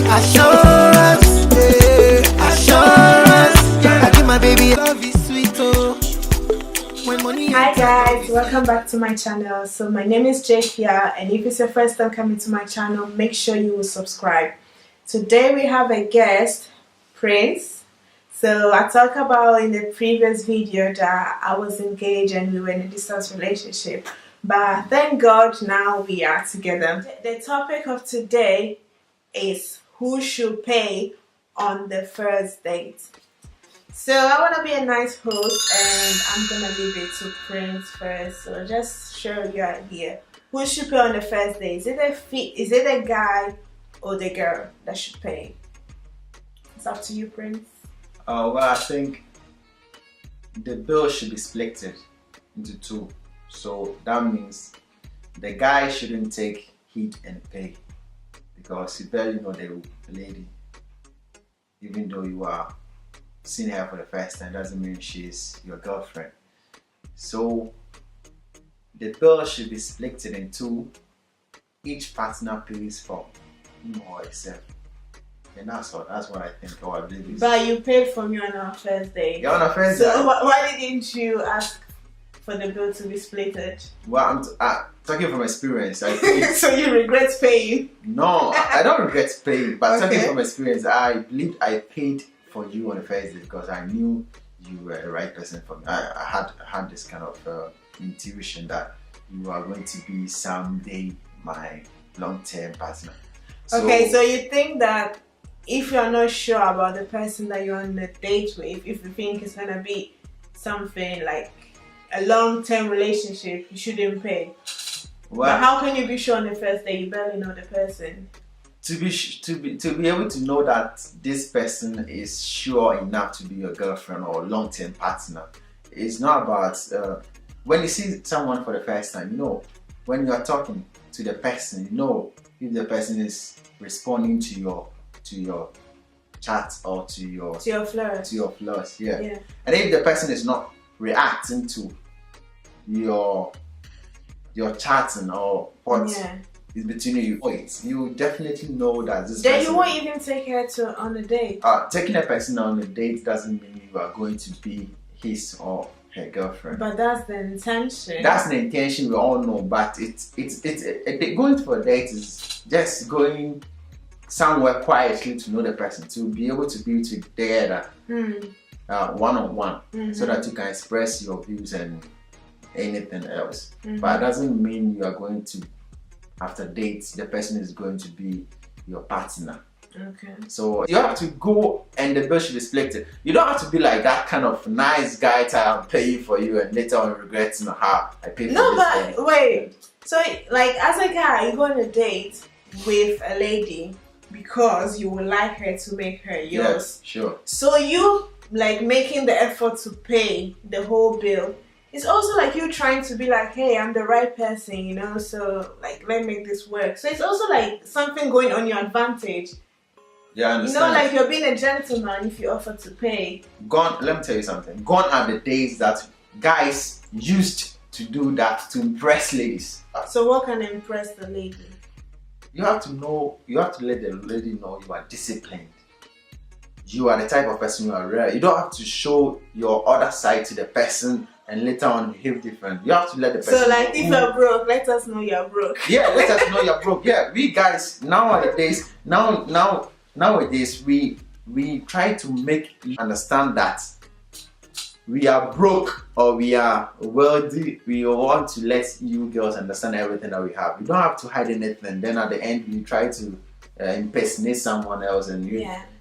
Assurance, yeah, assurance. I give my baby love is sweet, oh. When money. Hi guys, welcome back to my channel. So my name is Jake here, and if it's your first time coming to my channel, make sure you will subscribe. Today we have a guest, Prince. So I talked about in the previous video that I was engaged and we were in a distance relationship, but thank God now we are together. The topic of today is who should pay on the first date. So I want to be a nice host and I'm going to leave it to Prince first. So just share your idea. Who should pay on the first date? Is it a guy or the girl that should pay? It's up to you, Prince. Well, I think the bill should be split into two. So that means the guy shouldn't take heat and pay, because you barely know the lady. Even though you are seeing her for the first time, doesn't mean she's your girlfriend. So the bill should be split in two. Each partner pays for him or herself. And that's what I think, or I believe. But you paid for me on our first date. Yeah, on our first date. So why didn't you ask for the bill to be splitted? Well, I'm talking from experience. I think so you regret paying? No, I don't regret paying, but Okay. talking from experience, I believe I paid for you on the first day because I knew you were the right person for me. I had this kind of intuition that you are going to be someday my long-term partner. Okay, so you think that if you're not sure about the person that you're on a date with, if you think it's gonna be something like a long-term relationship, you shouldn't pay. Well, but how can you be sure on the first day? You barely know the person. To be able to know that this person is sure enough to be your girlfriend or long-term partner, it's not about when you see someone for the first time. You know, when you are talking to the person, you know if the person is responding to your chat or to your flaws. Yeah. And if the person is not reacting to your chatting or what is between you, you definitely know that this then person. You won't even take her on a date. Taking a person on a date doesn't mean you are going to be his or her girlfriend. But that's the intention. That's the intention, we all know. But it's going for a date is just going somewhere quietly to know the person, to be able to be together one-on-one, so that you can express your views and anything else. But it doesn't mean you are going to, after dates, the person is going to be your partner. Okay. So you have to go and the bill should be split. You don't have to be like that kind of nice guy type paying for you and later on regretting how I paid for No, this. but wait. So like as a guy, you go on a date with a lady because you would like her to make her yours. Yes, sure. So you like making the effort to pay the whole bill. It's also like you trying to be like, hey, I'm the right person, you know, so like let's make this work. So it's also like something going on your advantage. Yeah, I understand. You know, like you're being a gentleman if you offer to pay. Let me tell you something. Gone are the days that guys used to do that to impress ladies. So what can impress the lady? You have to let the lady know you are disciplined. You are the type of person you are rare. You don't have to show your other side to the person and later on behave different. You have to let the person So like know if you're broke, let us know you're broke. Yeah, let us know you're broke. Yeah, we guys nowadays we try to make you understand that we are broke or we are wealthy. We want to let you girls understand everything that we have. You don't have to hide anything. Then at the end you try to impersonate someone else, and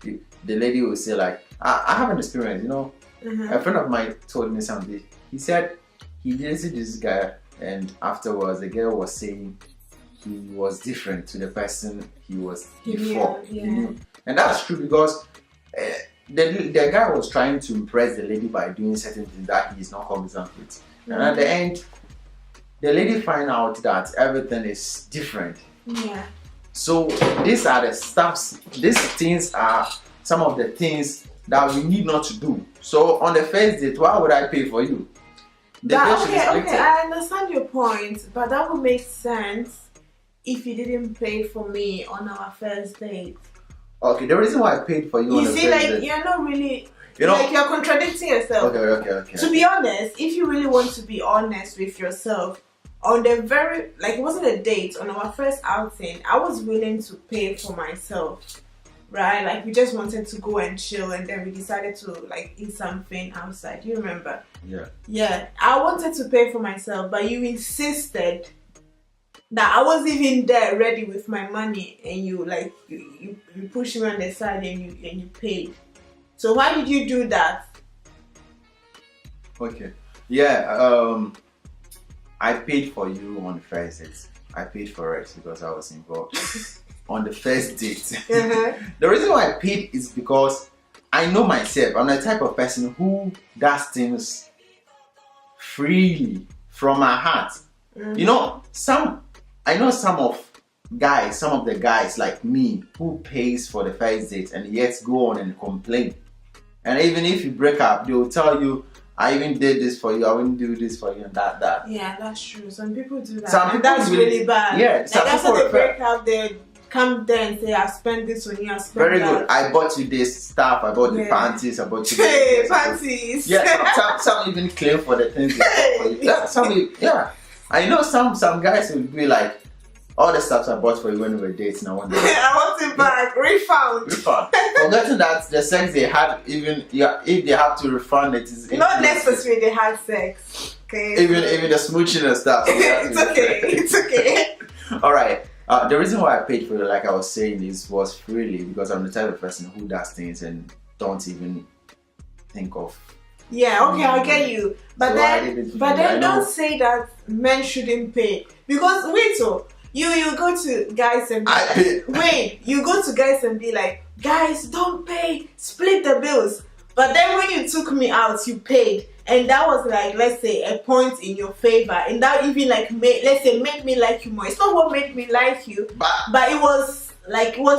the lady will say like, I have an experience, you know. A friend of mine told me something. He said he didn't see this guy, and afterwards the girl was saying he was different to the person he was before. He knew. And that's true, because the guy was trying to impress the lady by doing certain things that he is not cognizant with. And at the end, the lady find out that everything is different. Yeah. So these are the steps. These things are some of the things that we need not to do. So on the first date, why would I pay for you? Okay, I understand your point, but that would make sense if you didn't pay for me on our first date. Okay, the reason why I paid for you on You the see, first like date, you're not really. you know. Like you're contradicting yourself. Okay. To be honest, if you really want to be honest with yourself, on the very it wasn't a date, on our first outing, I was willing to pay for myself. Right? Like we just wanted to go and chill, and then we decided to like eat something outside. You remember? Yeah. Yeah. I wanted to pay for myself, but you insisted that I wasn't even there ready with my money, and you pushed me on the side and you paid. So why did you do that? Okay. Yeah. I paid for you on the first date. I paid for it because I was involved on the first date. Uh-huh. The reason why I paid is because I know myself. I'm the type of person who does things freely from my heart. Mm-hmm. You know, I know some of the guys like me who pays for the first date and yet go on and complain. And even if you break up, they will tell you, I even did this for you, I wouldn't do this for you, and that. Yeah, that's true. Some people do that. Some And people that's do really it. bad. Yeah, Like some after people they break up, they come there and say, I spent this on you, I spent very that. good. I bought you this stuff, I bought you Yeah. panties, I bought you Hey, this. panties. Yeah, some even claim for the things they bought for you. Yeah, I know some guys will be like, all the stuff I bought for you when we were dating, I want it. I want it back. Refund. Forgetting that the sex they had, even if they have to refund it, is Not necessarily they had sex. Okay. even the smooching and stuff. It's okay. It's okay. All right. The reason why I paid for it, like I was saying, was freely because I'm the type of person who does things and don't even think of. Yeah, okay, I'll get you. But So I did it then freely. I know. don't say that men shouldn't pay. Because wait, so you go to guys and be I pay. wait, you go to guys and be like, guys, don't pay, split the bills. But then when you took me out, you paid. And that was like, let's say, a point in your favor. And that even like made me like you more. It's not what made me like you, but it was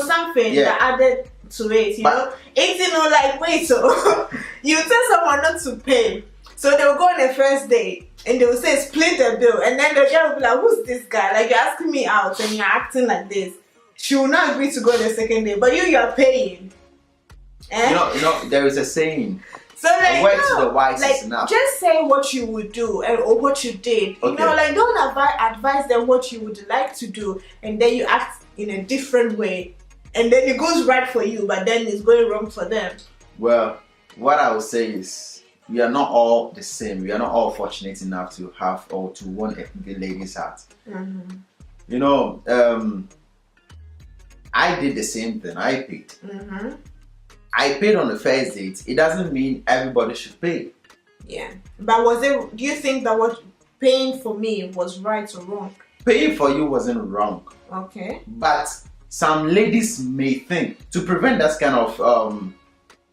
something that added to it, you know? It's like, wait, so you tell someone not to pay. So they'll go on a first date and they'll say split the bill, and then the girl will be like, who's this guy? Like, you're asking me out and you're acting like this. She will not agree to go on the second date, but you're paying. You know, there is a saying. So like, word to the wise is enough. Just say what you would do or what you did. You know, like don't advise them what you would like to do, and then you act in a different way, and then it goes right for you, but then it's going wrong for them. Well, what I would say is we are not all the same. We are not all fortunate enough to have or to want a lady's heart. Mm-hmm. You know, I did the same thing. I paid. Mm-hmm. I paid on the first date. It doesn't mean everybody should pay. Yeah, but do you think that what paying for me was right or wrong? Paying for you wasn't wrong. Okay. But some ladies may think, to prevent that kind of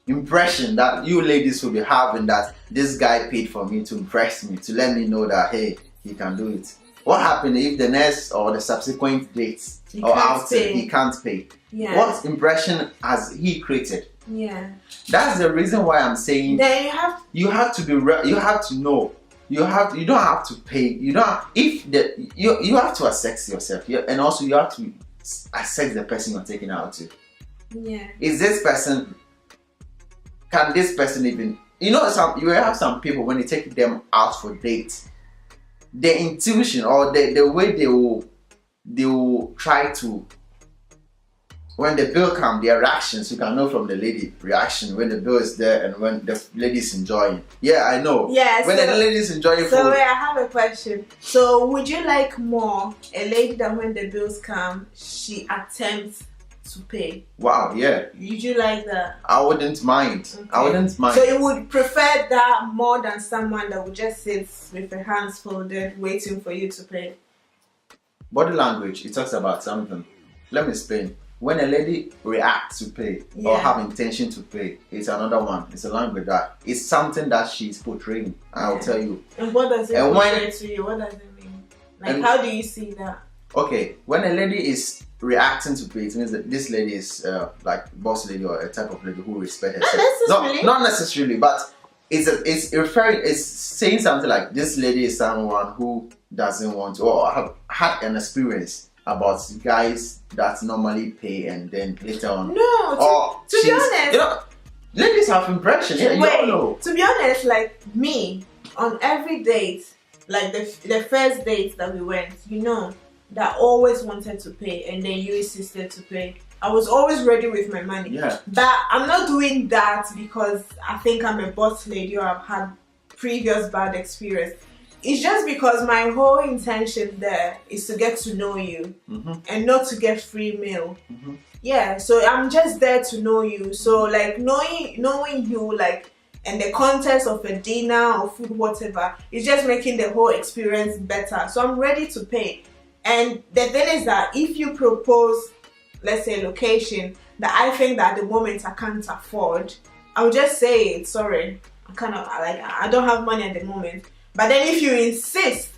impression that you ladies will be having, that this guy paid for me to impress me, to let me know that, hey, he can do it. What happened if the next or the subsequent dates he can't pay? Yeah. What impression has he created? Yeah. That's the reason why I'm saying then you have to be you have to know. You don't have to pay. You have to assess yourself. And also you have to assess the person you're taking out to. Yeah. Can this person even, you have some people when you take them out for dates, their intuition or the way they will try to, when the bill comes, their reactions, you can know from the lady reaction when the bill is there and when the lady's enjoying. Yeah, I know. Yeah. When the lady's enjoying so food. wait, I have a question. So would you like more a lady that when the bills come, she attempts to pay? Wow, yeah. Would you like that? I wouldn't mind. Okay. I wouldn't mind. So you would prefer that more than someone that would just sit with her hands folded waiting for you to pay? Body language, it talks about something. Let me explain. When a lady reacts to pay or have intention to pay, it's another one. It's a language that it's something that she's portraying. I'll tell you. And what does it portray to you? What does it mean? Like, how do you see that? Okay, when a lady is reacting to pay, it means that this lady is like boss lady or a type of lady who respects herself. Not necessarily, but it's saying something like this lady is someone who doesn't want to or have had an experience about guys that normally pay and then later on. No, to be honest, you know, ladies have impression. Yeah, you don't know. To be honest, like me, on every date, like the first date that we went, you know, that always wanted to pay, and then you insisted to pay. I was always ready with my money. Yeah. But I'm not doing that because I think I'm a boss lady or I've had previous bad experience. It's just because my whole intention there is to get to know you and not to get free meal. Yeah, so I'm just there to know you. So like knowing you, like, and the context of a dinner or food, whatever, is just making the whole experience better. So I'm ready to pay. And the thing is that if you propose, let's say, location that I think that at the moment I can't afford, I'll just say it. Sorry, I don't have money at the moment. But then if you insist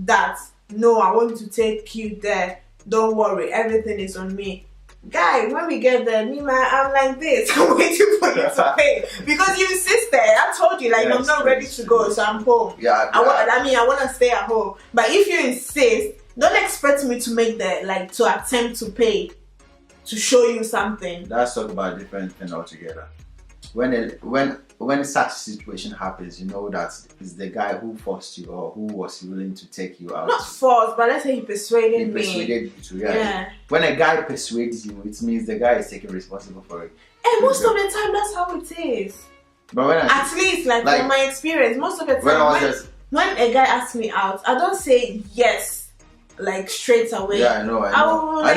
that no, I want to take you there, don't worry, everything is on me. Guy, when we get there, I'm like this. I'm waiting for you to pay because you insisted. I told you, like, I'm not ready to go, so I'm home. Yeah, I want to stay at home. But if you insist, don't expect me to make to attempt to pay to show you something. Let's talk about a different thing altogether. When such a situation happens, you know that it's the guy who forced you or who was willing to take you out. Not forced, but let's say he persuaded me. Persuaded you to, yeah. When a guy persuades you, it means the guy is taking responsible for it. And most of the time, that's how it is. But at least, from my experience, most of the time, when a guy asks me out, I don't say yes. Like straight away. Yeah, I know. I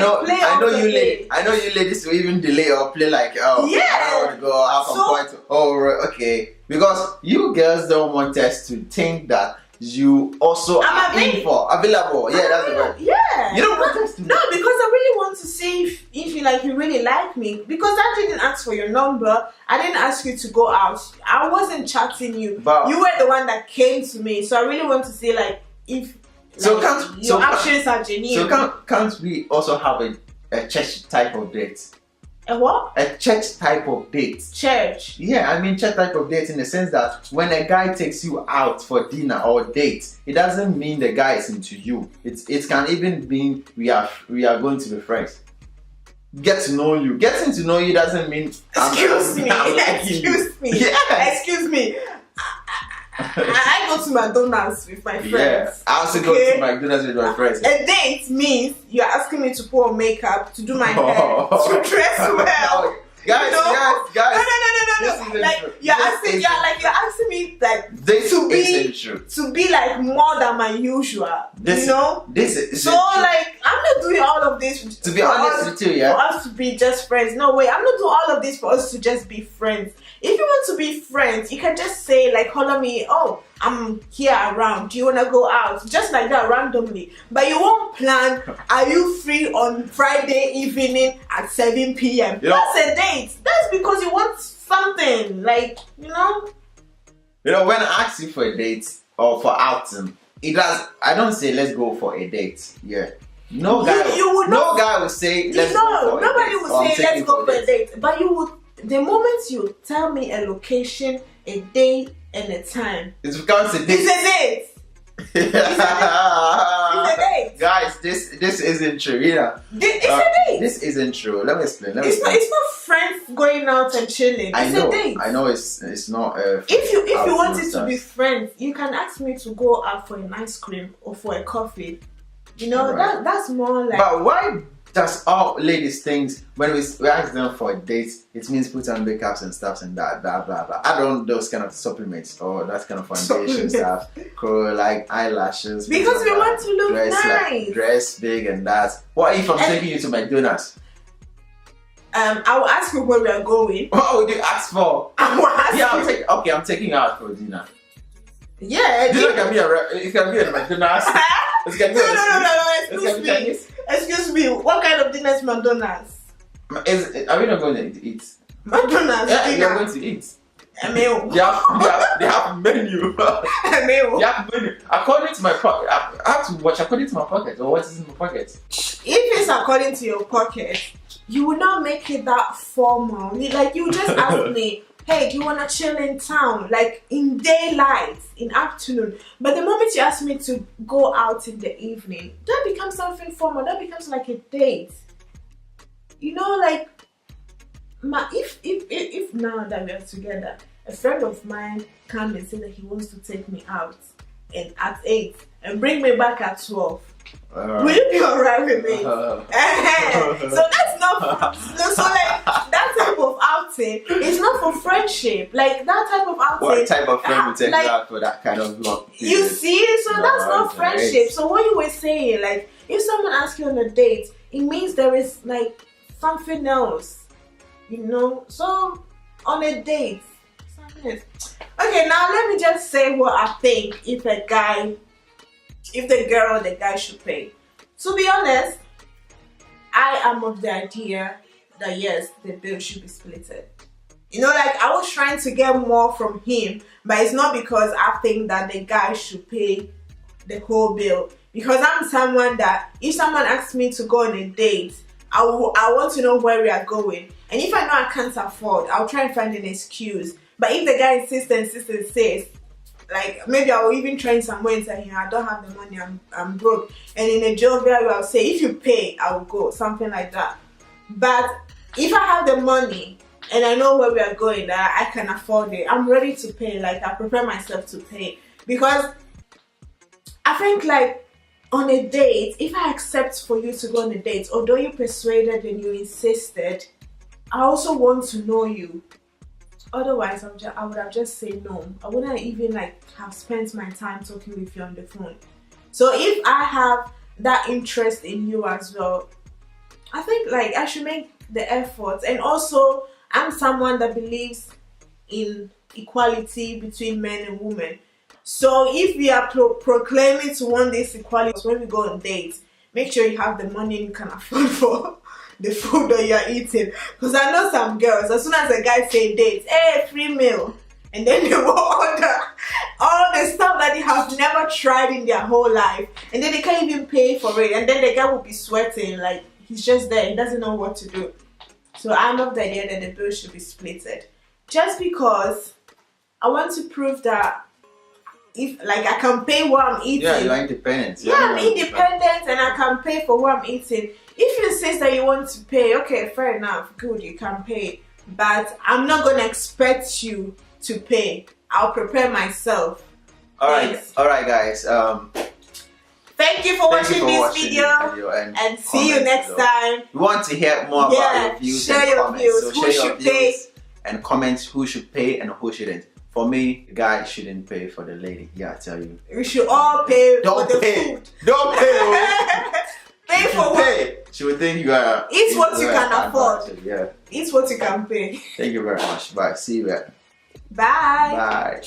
know you ladies will even delay or play like, oh, yeah. I don't want to go have some point. Oh, okay. Because you girls don't want us to think that you also are available. Yeah, that's the word. Yeah. You don't want us to. No, because I really want to see if you really like me. Because I didn't ask for your number. I didn't ask you to go out. I wasn't chatting you. But you were the one that came to me. So I really want to see if. Your actions are genuine. So can't we also have a church type of date? A what? A church type of date. Church? Yeah, I mean church type of date in the sense that when a guy takes you out for dinner or date, it doesn't mean the guy is into you. It can even mean we are going to be friends. Get to know you. Getting to know you doesn't mean Excuse me. Yeah. Excuse me. I go to McDonald's with my friends. Yeah, I also go to McDonald's with my friends. A date means you're asking me to put on makeup, to do my hair, to dress well. Guys. No. Like you're asking me to be like more than my usual. This is so like I'm not doing all of this to be honest with you, yeah. For us to be just friends. No way, I'm not doing all of this for us to just be friends. If you want to be friends, you can just say like, "Holler me, oh, I'm here around. Do you wanna go out?" Just like that randomly. But you won't plan. Are you free on Friday evening at 7 p.m.? That's a date. That's because you want something, like, you know. When I ask you for a date or for outing, I don't say let's go for a date. Yeah. No guy will say let's go for a date. Nobody will say let's go for a date. But you would. The moment you tell me a location, a day, and a time, it becomes a date. It's a date. It's a date. Guys, this isn't true. It's a date. This isn't true. Let me explain. It's not friends going out and chilling. It's a date. I know it's not. If you want it to be friends, you can ask me to go out for an ice cream or for a coffee. That's more like. But why does all ladies think when we ask them for a date, it means put on makeups and stuff and that, blah, blah, blah. I don't those kind of supplements or that kind of foundation stuff, like eyelashes. Because we want to look nice. Dress big and that. What if I'm taking you to McDonald's? I will ask you where we are going. What would you ask for? I will ask I'm taking you out for dinner. Yeah. It can be a McDonald's. No. Excuse me. What kind of dinner is McDonald's? Are we not going to eat? McDonald's. Yeah, we are going to eat. A meal. They have menu. A meal. They have menu. According to my pocket, I have to watch according to my pocket or what is in my pocket. If it's according to your pocket, you will not make it that formal. You just ask me, hey, do you wanna chill in town? Like in daylight, in afternoon. But the moment you ask me to go out in the evening, that becomes something formal. That becomes like a date. You know, like if now that we are together, a friend of mine come and say that he wants to take me out and at 8 and bring me back at 12. Will you be alright with me? So that's not so like that type of outing. It's not for friendship. Like that type of outing. What type of friend would take you out for that kind of long period? You see, so that's not friendship. So what you were saying, like if someone asks you on a date, it means there is like something else, you know. So on a date, something else. Okay, now let me just say what I think if the girl or the guy should pay. To be honest, I am of the idea that yes, the bill should be splitted. You know, like I was trying to get more from him, but it's not because I think that the guy should pay the whole bill. Because I'm someone that if someone asks me to go on a date, I want to know where we are going. And if I know I can't afford, I'll try and find an excuse. But if the guy insists and says, like maybe I will even try in some way and say, I don't have the money, I'm broke. And in a jovial way, I'll say, if you pay, I will go, something like that. But if I have the money and I know where we are going, that I can afford it, I'm ready to pay. Like I prepare myself to pay. Because I think like on a date, if I accept for you to go on a date, although you persuaded and you insisted, I also want to know you. Otherwise, I would have just said no. I wouldn't even like have spent my time talking with you on the phone. So if I have that interest in you as well, I think like I should make the effort. And also, I'm someone that believes in equality between men and women. So if we are proclaiming to want this equality, when we go on dates, make sure you have the money and you can afford for the food that you're eating. Because I know some girls, as soon as a guy say date, hey, free meal, and then they will order all the stuff that they have never tried in their whole life, and then they can't even pay for it, and then the guy will be sweating like he's just there, he doesn't know what to do. So I'm of the idea that the bill should be splitted, just because I want to prove that if like I can pay what I'm eating. Yeah, you're independent. Yeah, I'm independent and I can pay for what I'm eating. If you insist that you want to pay, okay, fair enough, good, you can pay. But I'm not gonna expect you to pay. I'll prepare myself. Alright, guys. Thank you for watching this video and see you next time. We want to hear more about your views share and your comments. views. So Who share your should pay? views and comments who should pay and who shouldn't. For me, the guy shouldn't pay for the lady. Yeah, I tell you. We should all pay for the food. Don't pay. Pay for what? She would think you are. Eat what you can afford. Yeah. Eat what you can pay. Thank you very much. Bye. See you. Bye. Bye.